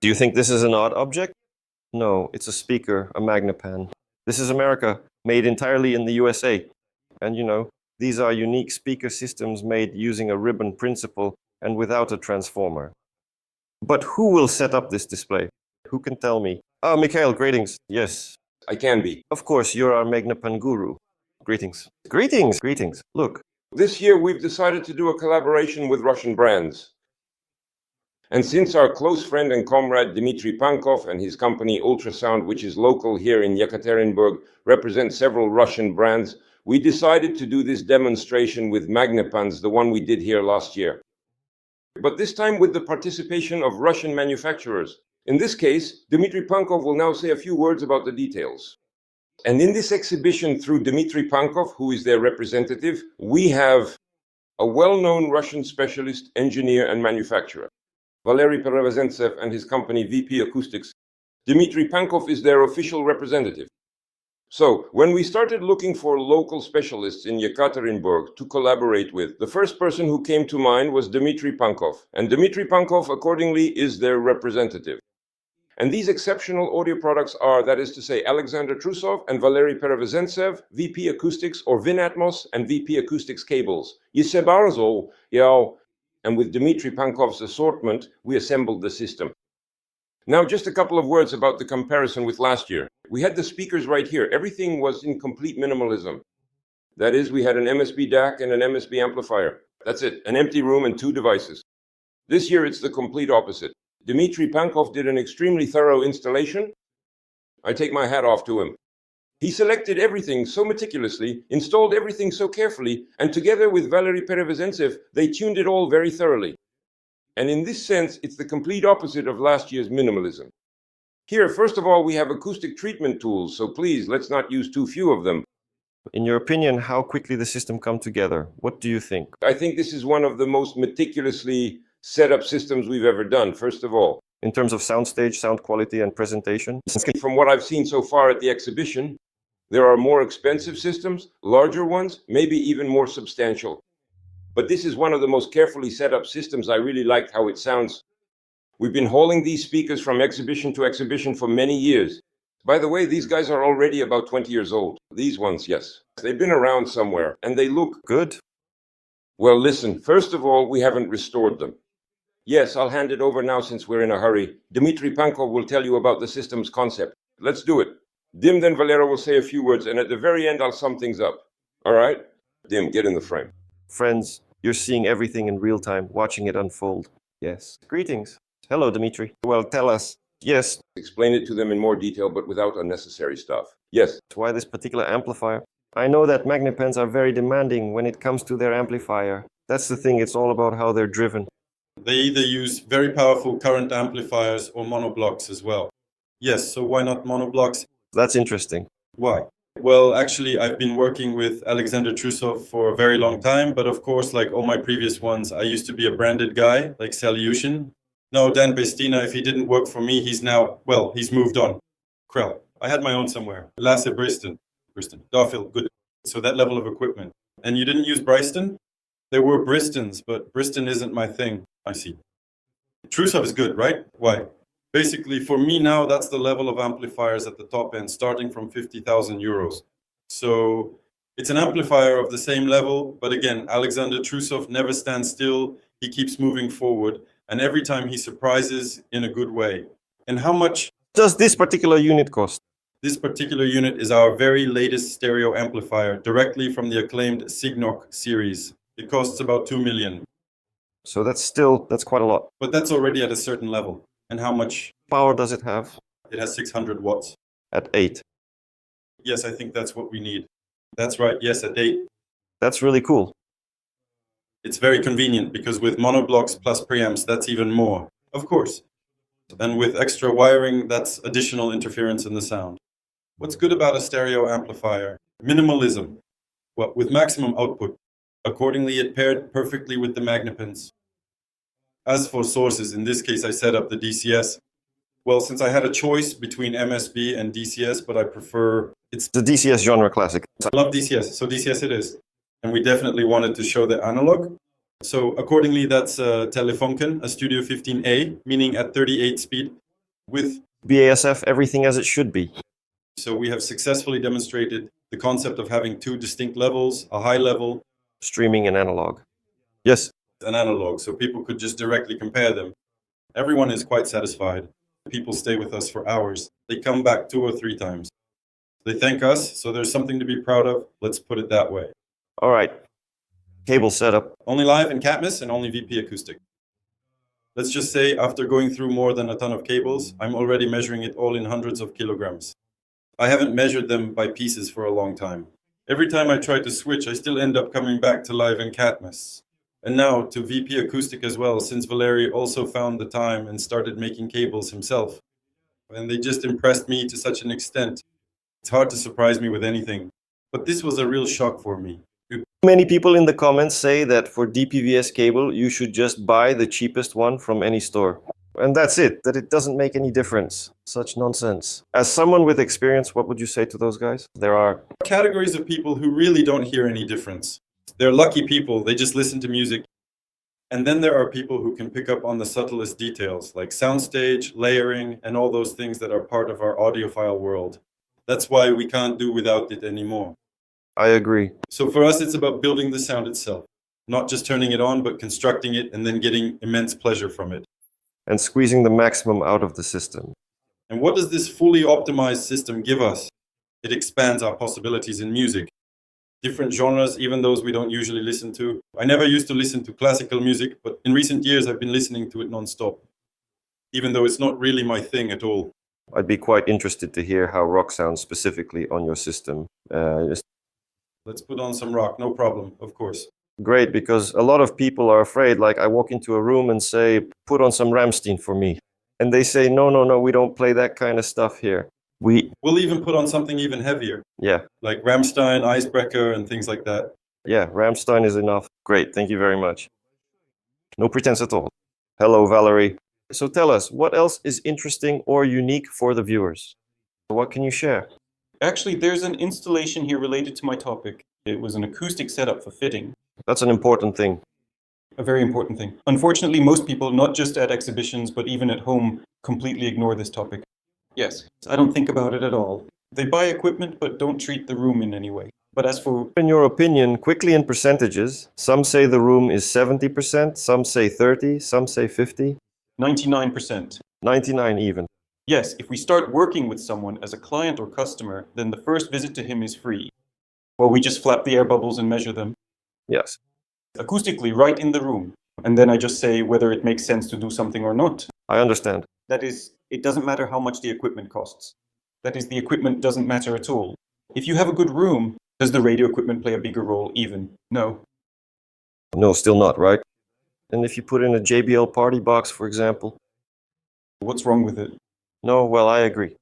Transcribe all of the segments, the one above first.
Do you think this is an odd object? No, it's a speaker, a Magnepan. This is America, made entirely in the USA. And you know, these are unique speaker systems made using a ribbon principle and without a transformer. But who will set up this display? Who can tell me? Ah, Mikhail, greetings. Yes. I can be. Of course, you're our Magnepan guru. Greetings. Greetings, greetings. Look. This year we've decided to do a collaboration with Russian brands. And since our close friend and comrade Dmitry Pankov and his company Ultrasound, which is local here in Yekaterinburg, represent several Russian brands, we decided to do this demonstration with Magnepans, the one we did here last year. But this time with the participation of Russian manufacturers. In this case, Dmitry Pankov will now say a few words about the details. And in this exhibition, through Dmitry Pankov, who is their representative, we have a well-known Russian specialist, engineer and manufacturer, Valery Perevazentsev, and his company VP Acoustics. Dmitry Pankov is their official representative. So, when we started looking for local specialists in Yekaterinburg to collaborate with, the first person who came to mind was Dmitry Pankov. And Dmitry Pankov, accordingly, is their representative. And these exceptional audio products are, that is to say, Alexander Trusov and Valery Perevazentsev, VP Acoustics, or Vinatmos and VP Acoustics cables. Yesebarzo, and with Dmitry Pankov's assortment, we assembled the system. Now, just a couple of words about the comparison with last year. We had the speakers right here. Everything was in complete minimalism. That is, we had an MSB DAC and an MSB amplifier. That's it, an empty room and 2 devices. This year, it's the complete opposite. Dmitry Pankov did an extremely thorough installation. I take my hat off to him. He selected everything so meticulously, installed everything so carefully, and together with Valery Perevazentsev, they tuned it all very thoroughly. And in this sense, it's the complete opposite of last year's minimalism. Here, first of all, we have acoustic treatment tools, so please, let's not use too few of them. In your opinion, how quickly the system come together? What do you think? I think this is one of the most meticulously set up systems we've ever done, first of all. In terms of soundstage, sound quality, and presentation? From what I've seen so far at the exhibition, there are more expensive systems, larger ones, maybe even more substantial. But this is one of the most carefully set up systems. I really liked how it sounds. We've been hauling these speakers from exhibition to exhibition for many years. By the way, these guys are already about 20 years old. These ones, yes. They've been around somewhere, and they look good. Well, listen, first of all, we haven't restored them. Yes, I'll hand it over now since we're in a hurry. Dmitry Pankov will tell you about the system's concept. Let's do it. Dim, then Valera will say a few words, and at the very end, I'll sum things up. All right? Dim, get in the frame. Friends, you're seeing everything in real time, watching it unfold. Yes. Greetings. Hello, Dmitry. Well, tell us. Yes. Explain it to them in more detail, but without unnecessary stuff. Yes. Why this particular amplifier? I know that Magnepans are very demanding when it comes to their amplifier. That's the thing, it's all about how they're driven. They either use very powerful current amplifiers or monoblocks as well. Yes, so why not monoblocks? That's interesting. Why? Well, actually, I've been working with Alexander Trusov for a very long time, but of course, like all my previous ones, I used to be a branded guy, like Salyushin. No, Dan Bestina, if he didn't work for me, he's moved on. Krell. I had my own somewhere. Lasse Bristen. Darfield, good. So that level of equipment. And you didn't use Bryston? There were Bristons, but Bristol isn't my thing. I see. Trusov is good, right? Why? Basically, for me now, that's the level of amplifiers at the top end, starting from 50,000 euros. So it's an amplifier of the same level, but again, Alexander Trusov never stands still. He keeps moving forward, and every time he surprises in a good way. And how much does this particular unit cost? This particular unit is our very latest stereo amplifier, directly from the acclaimed Signok series. It costs about 2 million. So that's quite a lot. But that's already at a certain level. And how much power does it have? It has 600 watts. At 8? Yes, I think that's what we need. That's right, yes, at 8. That's really cool. It's very convenient, because with monoblocks plus preamps, that's even more. Of course. And with extra wiring, that's additional interference in the sound. What's good about a stereo amplifier? Minimalism. Well, with maximum output. Accordingly, it paired perfectly with the Magnepans. As for sources, in this case, I set up the DCS. Well, since I had a choice between MSB and DCS, but I prefer... It's the DCS genre classic. I love DCS, so DCS it is. And we definitely wanted to show the analog. So accordingly, that's Telefunken, a Studio 15A, meaning at 38 speed. with BASF, everything as it should be. So we have successfully demonstrated the concept of having two distinct levels, a high level, Streaming and analog. Yes, and analog, so people could just directly compare them. Everyone is quite satisfied. People stay with us for hours. They come back 2 or 3 times. They thank us, so there's something to be proud of. Let's put it that way. all right. Cable setup. Only live in Catmus and only VP Acoustic. Let's just say after going through more than a ton of cables, I'm already measuring it all in hundreds of kilograms. I haven't measured them by pieces for a long time. Every time I try to switch, I still end up coming back to live in Catmus. And now to VP Acoustic as well, since Valeri also found the time and started making cables himself. And they just impressed me to such an extent. It's hard to surprise me with anything. But this was a real shock for me. Many people in the comments say that for DPVS cable, you should just buy the cheapest one from any store. And that's it, that it doesn't make any difference. Such nonsense. As someone with experience, what would you say to those guys? There are Categories of people who really don't hear any difference. They're lucky people, they just listen to music. And then there are people who can pick up on the subtlest details, like soundstage, layering, and all those things that are part of our audiophile world. That's why we can't do without it anymore. I agree. So for us, it's about building the sound itself. Not just turning it on, but constructing it and then getting immense pleasure from it. And squeezing the maximum out of the system. And what does this fully optimized system give us? It expands our possibilities in music. Different genres, even those we don't usually listen to. I never used to listen to classical music, but in recent years I've been listening to it non-stop. Even though it's not really my thing at all. I'd be quite interested to hear how rock sounds specifically on your system. Let's put on some rock, no problem, of course. Great, because a lot of people are afraid, like I walk into a room and say, put on some Rammstein for me. And they say, no, no, no, we don't play that kind of stuff here. We'll even put on something even heavier. Yeah. Like Rammstein, Icebreaker, and things like that. Yeah, Rammstein is enough. Great, thank you very much. No pretense at all. Hello, Valerie. So tell us, what else is interesting or unique for the viewers? What can you share? Actually, there's an installation here related to my topic. It was an acoustic setup for fitting. That's an important thing. A very important thing. Unfortunately, most people, not just at exhibitions, but even at home, completely ignore this topic. Yes, I don't think about it at all. They buy equipment, but don't treat the room in any way. But as for... In your opinion, quickly in percentages, some say the room is 70%, some say 30, some say 50. 99%. 99 even. Yes, if we start working with someone as a client or customer, then the first visit to him is free. Well, we just flap the air bubbles and measure them. Yes. Acoustically, right in the room. And then I just say whether it makes sense to do something or not. I understand. That is, it doesn't matter how much the equipment costs. That is, the equipment doesn't matter at all. If you have a good room, does the radio equipment play a bigger role even? No. No, still not, right? And if you put in a JBL party box, for example? What's wrong with it? No, well, I agree.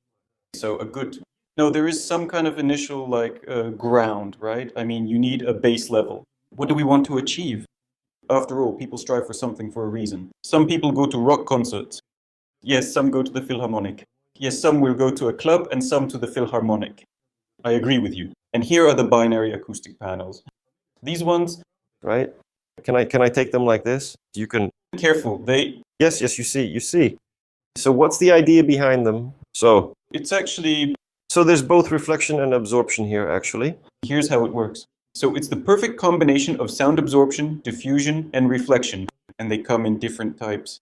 So a good... No, there is some kind of initial, ground, right? I mean, you need a base level. What do we want to achieve? After all, people strive for something for a reason. Some people go to rock concerts. Yes, some go to the Philharmonic. Yes, some will go to a club and some to the Philharmonic. I agree with you. And here are the binary acoustic panels. These ones... Right? Can I take them like this? You can... Careful, they... Yes, you see. So what's the idea behind them? So... It's actually... So there's both reflection and absorption here, actually. Here's how it works. So it's the perfect combination of sound absorption, diffusion, and reflection. And they come in different types.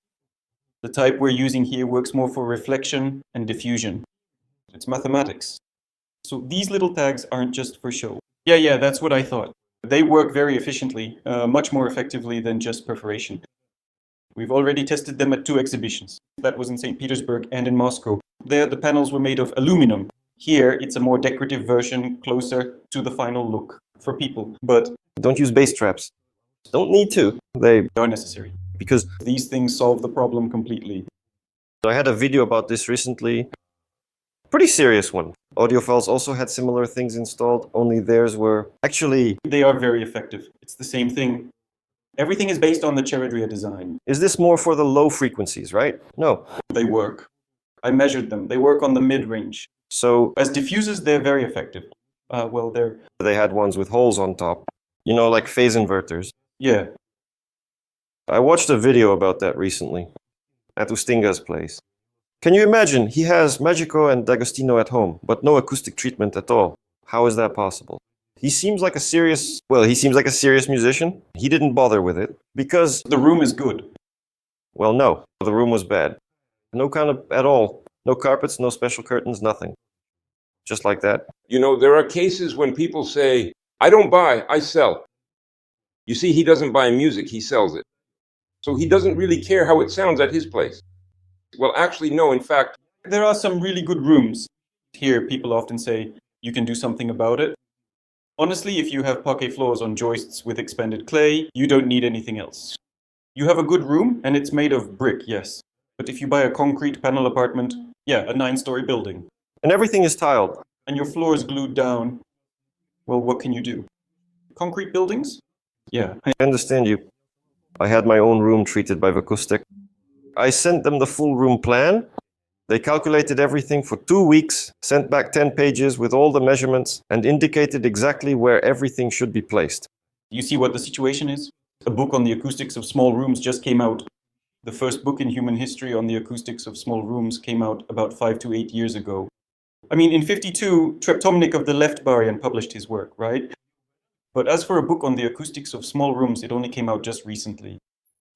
The type we're using here works more for reflection and diffusion. It's mathematics. So these little tags aren't just for show. Yeah, that's what I thought. They work very efficiently, much more effectively than just perforation. We've already tested them at 2 exhibitions. That was in St. Petersburg and in Moscow. There, the panels were made of aluminum. Here, it's a more decorative version, closer to the final look for people. But don't use bass traps. Don't need to. They are necessary. Because these things solve the problem completely. I had a video about this recently. Pretty serious one. Audiophiles also had similar things installed, only theirs were actually... They are very effective. It's the same thing. Everything is based on the Cheredria design. Is this more for the low frequencies, right? No. They work. I measured them. They work on the mid-range. So... As diffusers, they're very effective. They had ones with holes on top. You know, like phase inverters. Yeah. I watched a video about that recently. At Ustinga's place. Can you imagine? He has Magico and D'Agostino at home, but no acoustic treatment at all. How is that possible? He seems like a serious musician. He didn't bother with it because, The room is good. well, no, the room was bad. No kind of at all. No carpets, no special curtains, nothing. Just like that. You know, there are cases when people say, I don't buy, I sell. You see, he doesn't buy music, he sells it. So he doesn't really care how it sounds at his place. Well, actually, no, in fact, There are some really good rooms. Here, people often say, you can do something about it. Honestly, if you have parquet floors on joists with expanded clay, you don't need anything else. You have a good room, and it's made of brick, yes. But if you buy a concrete panel apartment, yeah, a 9-story building, And everything is tiled. and your floor is glued down, well, what can you do? Concrete buildings? Yeah. I understand you. I had my own room treated by Acoustic. I sent them the full room plan. They calculated everything for 2 weeks, sent back 10 pages with all the measurements, and indicated exactly where everything should be placed. You see what the situation is? A book on the acoustics of small rooms just came out. The first book in human history on the acoustics of small rooms came out about 5 to 8 years ago. I mean, in 52, Treptomnik of the Left Barian published his work, right? But as for a book on the acoustics of small rooms, it only came out just recently.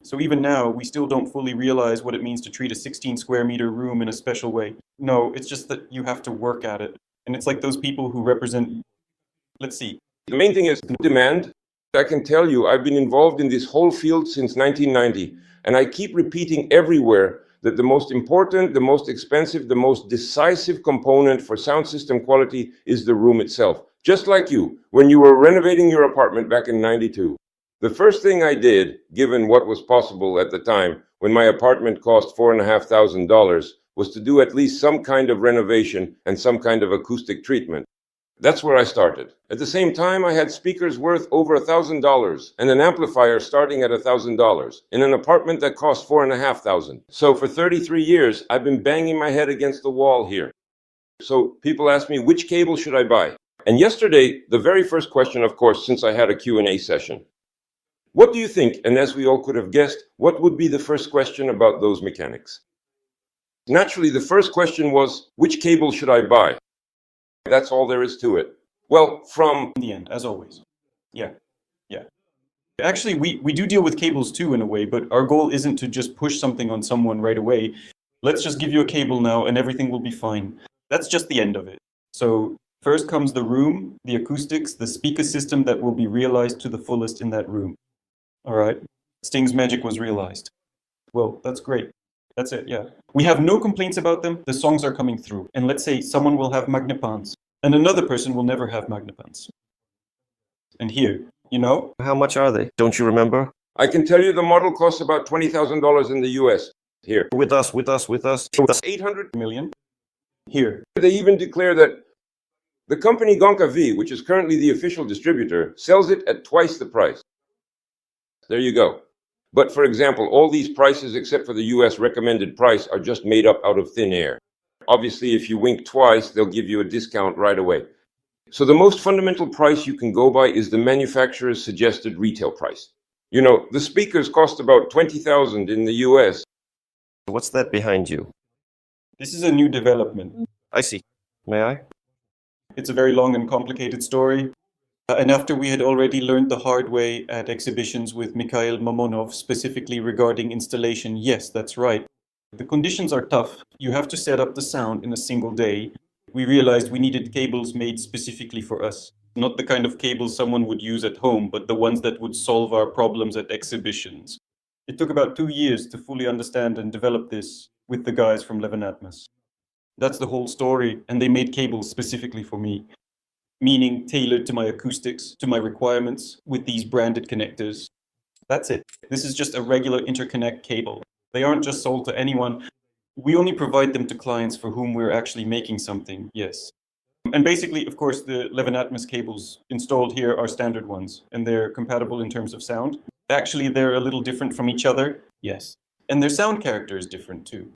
So even now, we still don't fully realize what it means to treat a 16 square meter room in a special way. No, it's just that you have to work at it. And it's like those people who represent, let's see. the main thing is demand. I can tell you, I've been involved in this whole field since 1990, and I keep repeating everywhere that the most important, the most expensive, the most decisive component for sound system quality is the room itself. Just like you, when you were renovating your apartment back in 92. The first thing I did, given what was possible at the time, when my apartment cost $4,500, was to do at least some kind of renovation and some kind of acoustic treatment. That's where I started. At the same time, I had speakers worth over $1,000 and an amplifier starting at $1,000 in an apartment that cost $4,500. So for 33 years, I've been banging my head against the wall here. So people ask me, which cable should I buy? And yesterday, the very first question, of course, since I had a Q&A session. What do you think? And as we all could have guessed, what would be the first question about those mechanics? Naturally, the first question was, which cable should I buy? That's all there is to it. Well, from In the end, as always. Yeah. Actually, we do deal with cables too in a way, but our goal isn't to just push something on someone right away. Let's just give you a cable now and everything will be fine. That's just the end of it. So first comes the room, the acoustics, the speaker system that will be realized to the fullest in that room. All right. Sting's magic was realized. Well, that's great. That's it, yeah. We have no complaints about them. The songs are coming through. And let's say someone will have Magnepans, and another person will never have Magnepans. And here, you know? How much are they? Don't you remember? I can tell you the model costs about $20,000 in the US. Here. With us. 800 million. Here. They even declare that the company Gonka V, which is currently the official distributor, sells it at twice the price. There you go. But for example, all these prices except for the US recommended price are just made up out of thin air. Obviously, if you wink twice, they'll give you a discount right away. So the most fundamental price you can go by is the manufacturer's suggested retail price. You know, the speakers cost about $20,000 in the US. What's that behind you? This is a new development. I see. May I? It's a very long and complicated story. And after we had already learned the hard way at exhibitions with Mikhail Mamonov, specifically regarding installation, yes, that's right. The conditions are tough. You have to set up the sound in a single day. We realized we needed cables made specifically for us. Not the kind of cables someone would use at home, but the ones that would solve our problems at exhibitions. It took about 2 years to fully understand and develop this with the guys from Levenatmas. That's the whole story, and they made cables specifically for me. Meaning tailored to my acoustics, to my requirements, with these branded connectors. That's it. This is just a regular interconnect cable. They aren't just sold to anyone. We only provide them to clients for whom we're actually making something, yes. And basically, of course, the Levenatmas cables installed here are standard ones, and they're compatible in terms of sound. Actually, they're a little different from each other, yes. And their sound character is different too.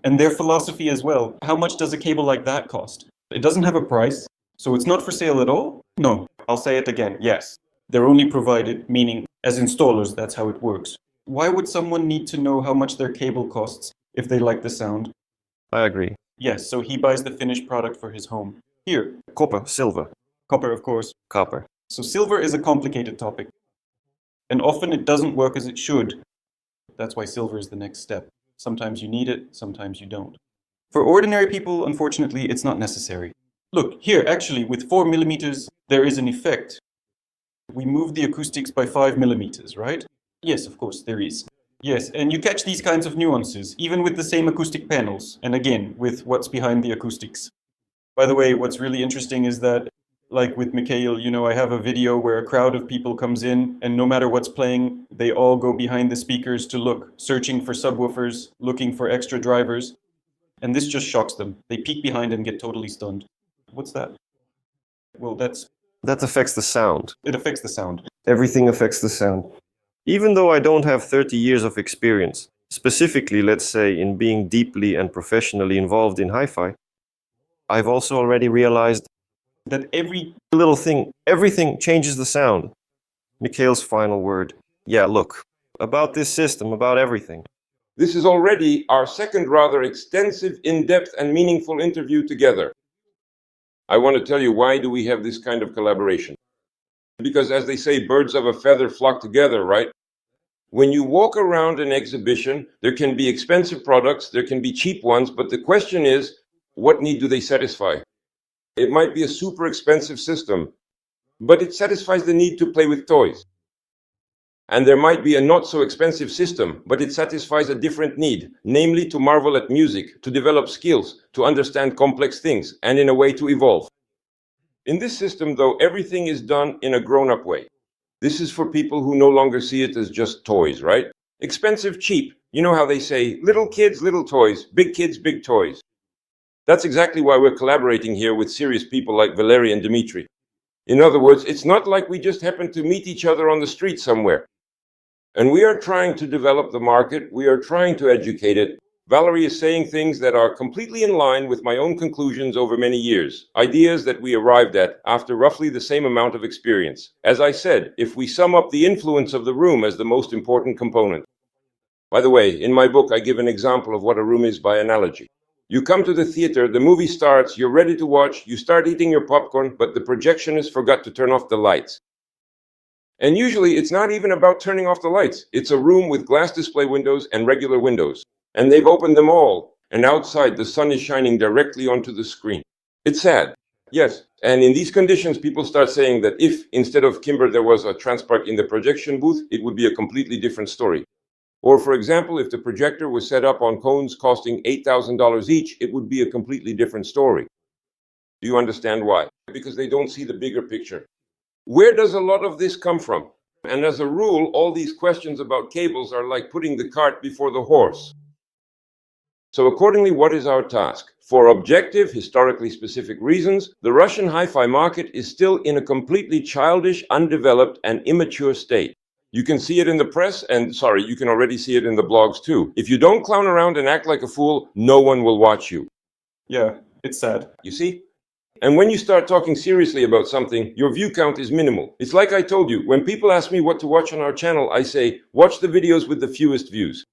And their philosophy as well. How much does a cable like that cost? It doesn't have a price. So it's not for sale at all? No, I'll say it again, yes. They're only provided, meaning as installers, that's how it works. Why would someone need to know how much their cable costs if they like the sound? I agree. Yes, so he buys the finished product for his home. Here, Copper, silver, copper, of course. copper. So silver is a complicated topic. And often it doesn't work as it should. That's why silver is the next step. Sometimes you need it, sometimes you don't. For ordinary people, unfortunately, it's not necessary. Look, here, actually, with 4 millimeters, there is an effect. We moved the acoustics by 5 millimeters, right? Yes, of course, there is. Yes, and you catch these kinds of nuances, even with the same acoustic panels, and again, with what's behind the acoustics. By the way, what's really interesting is that, like with Mikhail, I have a video where a crowd of people comes in, and no matter what's playing, they all go behind the speakers to look, searching for subwoofers, looking for extra drivers. And this just shocks them. They peek behind and get totally stunned. What's that? Well, That affects the sound. it affects the sound. Everything affects the sound. Even though I don't have 30 years of experience, specifically, let's say, in being deeply and professionally involved in hi-fi, I've also already realized That every little thing, everything changes the sound. Mikhail's final word. Yeah, look, about this system, about everything. This is already our second rather extensive, in-depth and meaningful interview together. I want to tell you, why do we have this kind of collaboration? Because as they say, birds of a feather flock together, right? When you walk around an exhibition, there can be expensive products, there can be cheap ones, but the question is, what need do they satisfy? It might be a super expensive system, but it satisfies the need to play with toys. And there might be a not so expensive system, but it satisfies a different need, namely to marvel at music, to develop skills, to understand complex things, and in a way to evolve. In this system, though, everything is done in a grown-up way. This is for people who no longer see it as just toys, right? Expensive, cheap. You know how they say, little kids, little toys, big kids, big toys. That's exactly why we're collaborating here with serious people like Valery and Dmitry. In other words, it's not like we just happen to meet each other on the street somewhere. And we are trying to develop the market, we are trying to educate it. Valery is saying things that are completely in line with my own conclusions over many years, ideas that we arrived at after roughly the same amount of experience. As I said, if we sum up the influence of the room as the most important component. By the way, in my book I give an example of what a room is by analogy. You come to the theater, the movie starts, you're ready to watch, you start eating your popcorn, but the projectionist forgot to turn off the lights. And usually it's not even about turning off the lights. It's a room with glass display windows and regular windows. And they've opened them all. And outside the sun is shining directly onto the screen. It's sad. Yes. And in these conditions, people start saying that if instead of Kimber there was a transport in the projection booth, it would be a completely different story. Or for example, if the projector was set up on cones costing $8,000 each, it would be a completely different story. Do you understand why? Because they don't see the bigger picture. Where does a lot of this come from? And as a rule, all these questions about cables are like putting the cart before the horse. So accordingly, what is our task? For objective, historically specific reasons, the Russian hi-fi market is still in a completely childish, undeveloped, and immature state. You can see it in the press, and you can already see it in the blogs too. If you don't clown around and act like a fool, no one will watch you. Yeah, it's sad. You see? And when you start talking seriously about something, your view count is minimal. It's like I told you, when people ask me what to watch on our channel, I say, watch the videos with the fewest views.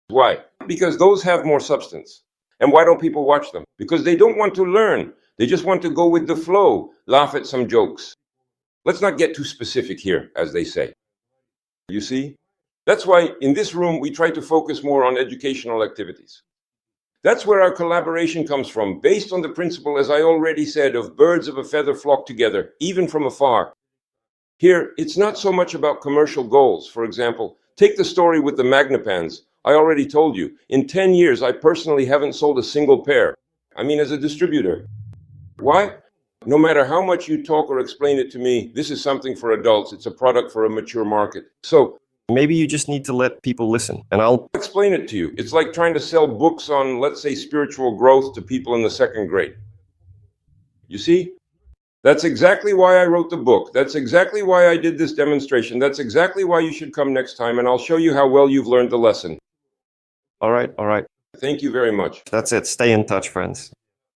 Why? Because those have more substance. And why don't people watch them? Because they don't want to learn. They just want to go with the flow, laugh at some jokes. Let's not get too specific here, as they say. You see? That's why in this room we try to focus more on educational activities. That's where our collaboration comes from, based on the principle, as I already said, of birds of a feather flock together, even from afar. Here, it's not so much about commercial goals. For example, take the story with the Magnepans. I already told you, in 10 years I personally haven't sold a single pair. I mean, as a distributor. Why? No matter how much you talk or explain it to me, this is something for adults. It's a product for a mature market. So, maybe you just need to let people listen, and I'll explain it to you. It's like trying to sell books on, let's say, spiritual growth to people in the second grade. You see? That's exactly why I wrote the book. That's exactly why I did this demonstration. That's exactly why you should come next time, and I'll show you how well you've learned the lesson. All right. Thank you very much. That's it. Stay in touch, friends.